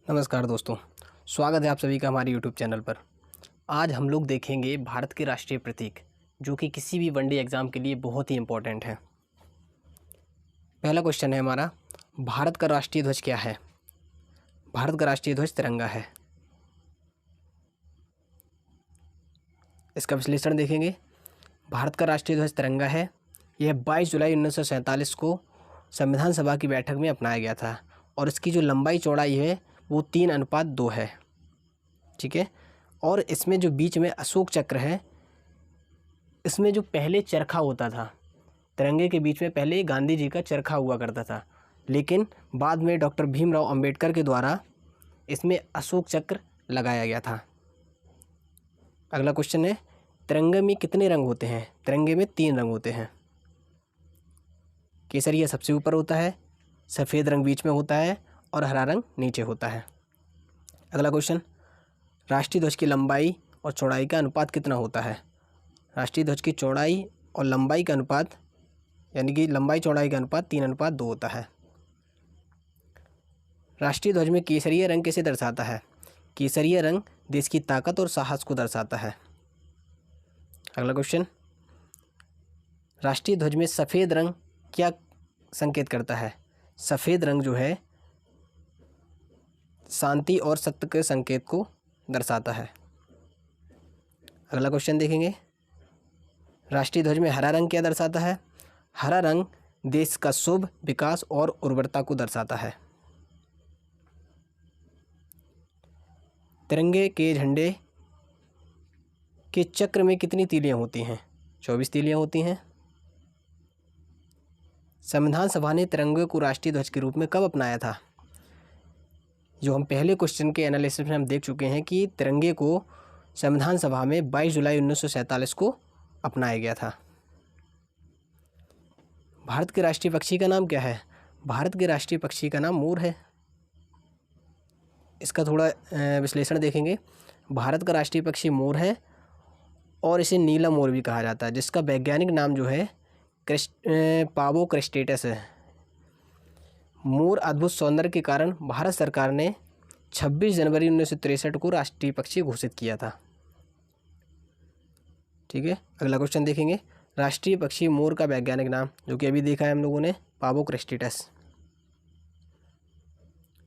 नमस्कार दोस्तों, स्वागत है आप सभी का हमारे YouTube चैनल पर। आज हम लोग देखेंगे भारत के राष्ट्रीय प्रतीक, जो कि किसी भी वनडे एग्ज़ाम के लिए बहुत ही इम्पोर्टेंट है। पहला क्वेश्चन है हमारा, भारत का राष्ट्रीय ध्वज क्या है? भारत का राष्ट्रीय ध्वज तिरंगा है। इसका विश्लेषण देखेंगे। भारत का राष्ट्रीय ध्वज तिरंगा है। यह 22 जुलाई 1947 को संविधान सभा की बैठक में अपनाया गया था और इसकी जो लंबाई चौड़ाई है वो 3:2 है। ठीक है। और इसमें जो बीच में अशोक चक्र है, इसमें जो पहले चरखा होता था, तिरंगे के बीच में पहले गांधी जी का चरखा हुआ करता था, लेकिन बाद में डॉक्टर भीमराव अंबेडकर के द्वारा इसमें अशोक चक्र लगाया गया था। अगला क्वेश्चन है, तिरंगे में कितने रंग होते हैं? तिरंगे में 3 रंग होते हैं। केसरिया सबसे ऊपर होता है, सफ़ेद रंग बीच में होता है और हरा रंग नीचे होता है। अगला क्वेश्चन, राष्ट्रीय ध्वज की लंबाई और चौड़ाई का अनुपात कितना होता है? राष्ट्रीय ध्वज की चौड़ाई और लंबाई का अनुपात, यानी कि लंबाई चौड़ाई का अनुपात 3:2 होता है। राष्ट्रीय ध्वज में केसरिया रंग किसे दर्शाता है? केसरिया रंग देश की ताकत और साहस को दर्शाता है। अगला क्वेश्चन, राष्ट्रीय ध्वज में सफ़ेद रंग क्या संकेत करता है? सफ़ेद रंग जो है शांति और सत्य के संकेत को दर्शाता है। अगला क्वेश्चन देखेंगे, राष्ट्रीय ध्वज में हरा रंग क्या दर्शाता है? हरा रंग देश का शुभ, विकास और उर्वरता को दर्शाता है। तिरंगे के झंडे के चक्र में कितनी तीलियां होती हैं? 24 तीलियां होती हैं। संविधान सभा ने तिरंगे को राष्ट्रीय ध्वज के रूप में कब अपनाया था? जो हम पहले क्वेश्चन के एनालिसिस में हम देख चुके हैं कि तिरंगे को संविधान सभा में 22 जुलाई 1947 को अपनाया गया था। भारत के राष्ट्रीय पक्षी का नाम क्या है? भारत के राष्ट्रीय पक्षी का नाम मोर है। इसका थोड़ा विश्लेषण देखेंगे। भारत का राष्ट्रीय पक्षी मोर है और इसे नीला मोर भी कहा जाता है, जिसका वैज्ञानिक नाम जो है पावो क्रेस्टेटस है। मोर अद्भुत सौंदर्य के कारण भारत सरकार ने 26 जनवरी 1963 को राष्ट्रीय पक्षी घोषित किया था। ठीक है। अगला क्वेश्चन देखेंगे, राष्ट्रीय पक्षी मोर का वैज्ञानिक नाम, जो कि अभी देखा है हम लोगों ने, पावो क्रेस्टेटस।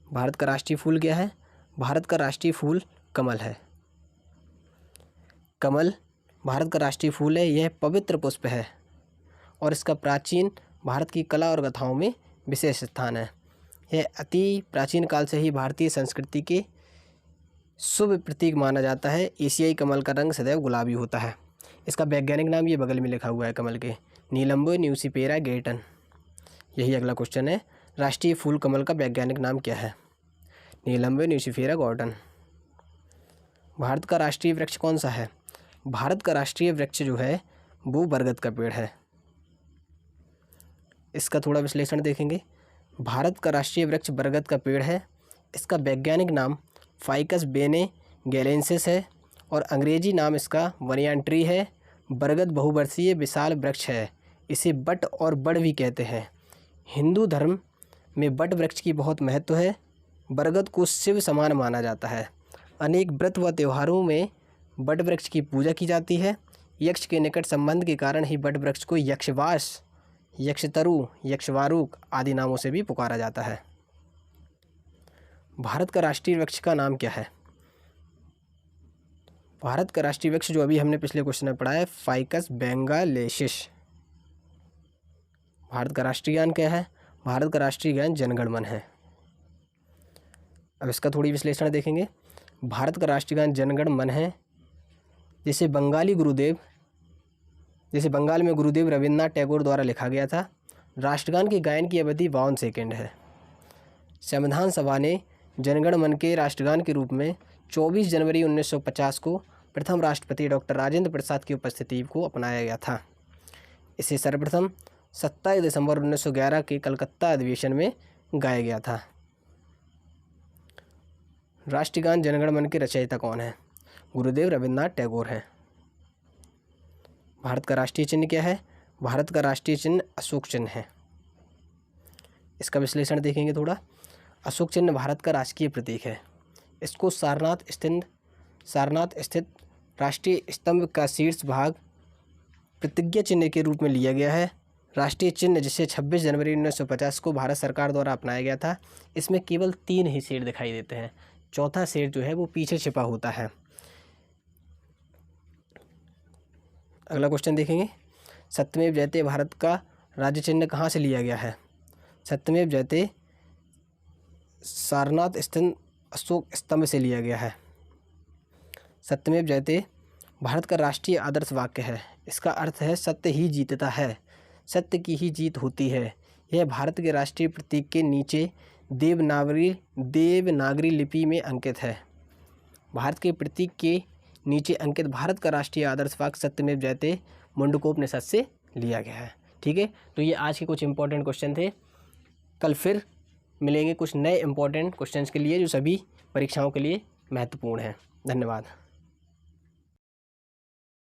भारत का राष्ट्रीय फूल क्या है? भारत का राष्ट्रीय फूल कमल है। कमल भारत का राष्ट्रीय फूल है। यह पवित्र पुष्प है और इसका प्राचीन भारत की कला और गाथाओं में विशेष स्थान है। यह अति प्राचीन काल से ही भारतीय संस्कृति के शुभ प्रतीक माना जाता है। एशियाई कमल का रंग सदैव गुलाबी होता है। इसका वैज्ञानिक नाम ये बगल में लिखा हुआ है कमल के, नीलम्बो न्यूसिफेरा गेटन। यही अगला क्वेश्चन है, राष्ट्रीय फूल कमल का वैज्ञानिक नाम क्या है? नीलम्बो न्यूसिफेरा गॉर्डन। भारत का राष्ट्रीय वृक्ष कौन सा है? भारत का राष्ट्रीय वृक्ष जो है वो बरगद का पेड़ है। इसका थोड़ा विश्लेषण देखेंगे। भारत का राष्ट्रीय वृक्ष बरगद का पेड़ है। इसका वैज्ञानिक नाम फाइकस बेने गैलेंसिस है और अंग्रेजी नाम इसका बनियान ट्री है। बरगद बहुवर्षीय विशाल वृक्ष है। इसे बट और बड़ भी कहते हैं। हिंदू धर्म में बट वृक्ष की बहुत महत्व है। बरगद को शिव समान माना जाता है। अनेक व्रत व त्योहारों में बट वृक्ष की पूजा की जाती है। यक्ष के निकट संबंध के कारण ही बट वृक्ष को यक्षवास, यक्षतरु, यक्षवारुक आदि नामों से भी पुकारा जाता है। भारत का राष्ट्रीय वृक्ष का नाम क्या है? भारत का राष्ट्रीय वृक्ष जो अभी हमने पिछले क्वेश्चन में पढ़ा है, फाइकस बेंगालेसिस। भारत का राष्ट्रीय गान क्या है? भारत का राष्ट्रीय गान जन गण मन है। अब इसका थोड़ी विश्लेषण देखेंगे। भारत का राष्ट्रीय गान जन गण मन है, जिसे बंगाल में गुरुदेव रविन्द्रनाथ टैगोर द्वारा लिखा गया था। राष्ट्रगान के गायन की अवधि 52 सेकंड है। संविधान सभा ने जनगण मन के राष्ट्रगान के रूप में 24 जनवरी 1950 को प्रथम राष्ट्रपति डॉक्टर राजेंद्र प्रसाद की उपस्थिति को अपनाया गया था। इसे सर्वप्रथम 27 दिसंबर 1911 के कलकत्ता अधिवेशन में गाया गया था। राष्ट्रगान जनगण मन के रचयिता कौन है? गुरुदेव रविन्द्रनाथ टैगोर हैं। भारत का राष्ट्रीय चिन्ह क्या है? भारत का राष्ट्रीय चिन्ह अशोक चिन्ह है। इसका विश्लेषण देखेंगे थोड़ा। अशोक चिन्ह भारत का राजकीय प्रतीक है। इसको सारनाथ स्थित राष्ट्रीय स्तंभ का शीर्ष भाग प्रतिज्ञा चिन्ह के रूप में लिया गया है। राष्ट्रीय चिन्ह जिसे 26 जनवरी 1950 को भारत सरकार द्वारा अपनाया गया था, इसमें केवल 3 ही शेर दिखाई देते हैं, चौथा शेर जो है वो पीछे छिपा होता है। अगला क्वेश्चन देखेंगे, सत्यमेव जयते भारत का राज्य चिन्ह कहाँ से लिया गया है? सत्यमेव जयते सारनाथ स्थित अशोक स्तंभ से लिया गया है। सत्यमेव जयते भारत का राष्ट्रीय आदर्श वाक्य है। इसका अर्थ है सत्य ही जीतता है, सत्य की ही जीत होती है। यह भारत के राष्ट्रीय प्रतीक के नीचे देवनागरी लिपि में अंकित है। भारत के प्रतीक के नीचे अंकित भारत का राष्ट्रीय आदर्श वाक्य सत्यमेव जयते मुंडकोपनिषद से लिया गया है। ठीक है, तो ये आज के कुछ इंपॉर्टेंट क्वेश्चन थे। कल फिर मिलेंगे कुछ नए इंपॉर्टेंट क्वेश्चंस के लिए जो सभी परीक्षाओं के लिए महत्वपूर्ण हैं। धन्यवाद।